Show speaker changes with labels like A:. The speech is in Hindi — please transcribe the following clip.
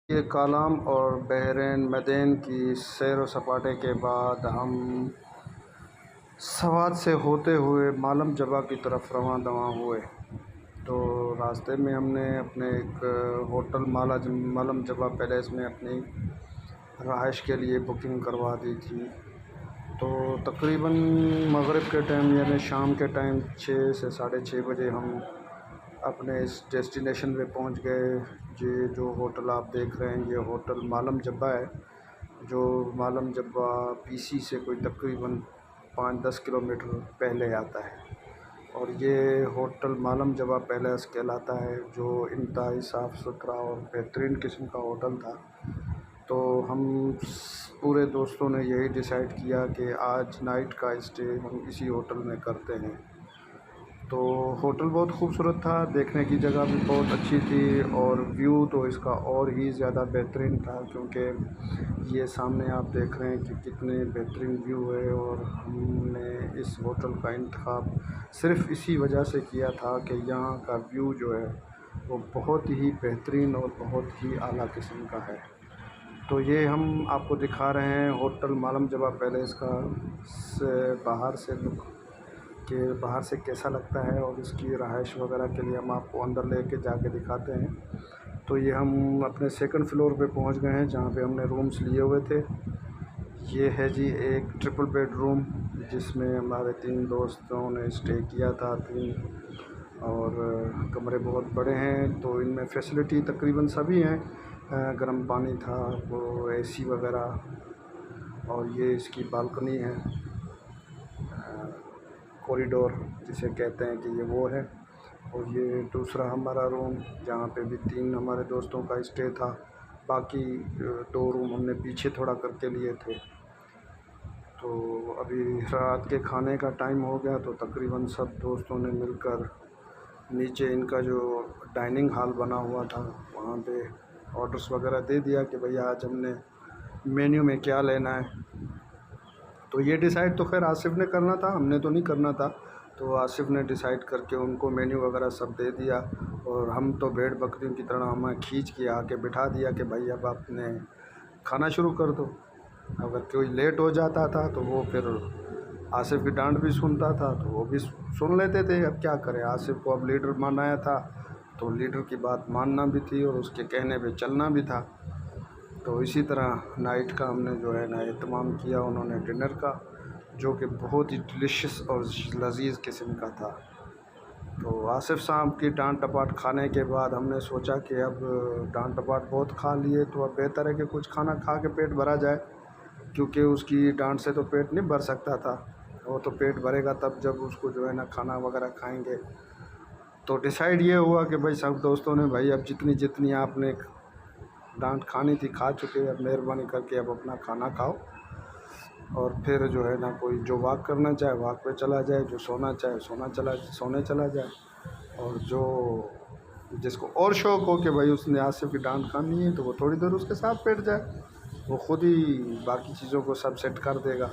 A: ये कालाम और बहरैन मैदान की सैर व सपाटे के बाद हम सवात से होते हुए मालम जबा की तरफ रवां दवां हुए। तो रास्ते में हमने अपने एक होटल मालम जबा पैलेस में अपनी रहाइश के लिए बुकिंग करवा दी थी। तो तकरीबन मगरिब के टाइम यानी शाम के टाइम 6 से 6:30 बजे हम अपने इस डेस्टिनेशन पे पहुंच गए। ये जो होटल आप देख रहे हैं ये होटल मालम जब्बा है, जो मालम जब्बा पीसी से कोई तकरीबन 5-10 किलोमीटर पहले आता है। और ये होटल मालम जब्बा पैलेस कहलाता है, जो इंतहाई साफ़ सुथरा और बेहतरीन किस्म का होटल था। तो हम पूरे दोस्तों ने यही डिसाइड किया कि आज नाइट का स्टे हम इसी होटल में करते हैं। तो होटल बहुत खूबसूरत था, देखने की जगह भी बहुत अच्छी थी और व्यू तो इसका और ही ज़्यादा बेहतरीन था, क्योंकि ये सामने आप देख रहे हैं कि कितने बेहतरीन व्यू है। और हमने इस होटल का इंतखाब सिर्फ़ इसी वजह से किया था कि यहाँ का व्यू जो है वो बहुत ही बेहतरीन और बहुत ही आला किस्म का है। तो ये हम आपको दिखा रहे हैं होटल मालम जबा पैलेस का बाहर से लुक, कि बाहर से कैसा लगता है और इसकी रहाइश वगैरह के लिए हम आपको अंदर लेके जाके दिखाते हैं। तो ये हम अपने सेकंड फ्लोर पे पहुंच गए हैं, जहां पे हमने रूम्स लिए हुए थे। ये है जी एक ट्रिपल बेड रूम, जिसमें हमारे 3 दोस्तों ने स्टे किया था। 3 और कमरे बहुत बड़े हैं, तो इनमें फ़ैसिलिटी तकरीबन सभी हैं। गर्म पानी था, वो एसी वगैरह, और ये इसकी बालकनी है, कॉरिडोर जिसे कहते हैं कि ये वो है। और ये दूसरा हमारा रूम, जहाँ पे भी 3 हमारे दोस्तों का स्टे था। बाकी 2 रूम हमने पीछे थोड़ा करके लिए थे। तो अभी रात के खाने का टाइम हो गया, तो तकरीबन सब दोस्तों ने मिलकर नीचे इनका जो डाइनिंग हॉल बना हुआ था वहाँ पे ऑर्डर्स वगैरह दे दिया कि भैया आज हमने मेन्यू में क्या लेना है। तो ये डिसाइड तो खैर आसिफ़ ने करना था, हमने तो नहीं करना था। तो आसिफ़ ने डिसाइड करके उनको मेन्यू वगैरह सब दे दिया, और हम तो भेड़ बकरियों की तरह हमें खींच के आके बिठा दिया कि भाई अब आपने खाना शुरू कर दो। अगर कोई लेट हो जाता था तो वो फिर आसिफ़ की डांट भी सुनता था, तो वो भी सुन लेते थे। अब क्या करें, आसिफ़ को अब लीडर बनाया था, तो लीडर की बात मानना भी थी और उसके कहने पे चलना भी था। तो इसी तरह नाइट का हमने जो है ना एहतमाम किया उन्होंने डिनर का, जो कि बहुत ही डिलीशियस और लज़ीज़ किस्म का था। तो आसिफ़ साहब की डांट टपाट खाने के बाद हमने सोचा कि अब डांट टपाट बहुत खा लिए, तो अब बेहतर है कि कुछ खाना खा के पेट भरा जाए, क्योंकि उसकी डांट से तो पेट नहीं भर सकता था। वो तो पेट भरेगा तब जब उसको जो है ना खाना वगैरह खाएंगे। तो डिसाइड ये हुआ कि भाई सब दोस्तों ने, भाई अब जितनी जितनी आपने डांट खानी थी खा चुके, अब मेहरबानी करके अब अपना खाना खाओ, और फिर जो है ना कोई जो वॉक करना चाहे वॉक पे चला जाए, जो सोना चाहे सोने चला जाए, और जो जिसको और शौक़ हो कि भाई उसने आसिफ़ की डांट खानी है तो वो थोड़ी देर उसके साथ बैठ जाए, वो ख़ुद ही बाकी चीज़ों को सब सेट कर देगा।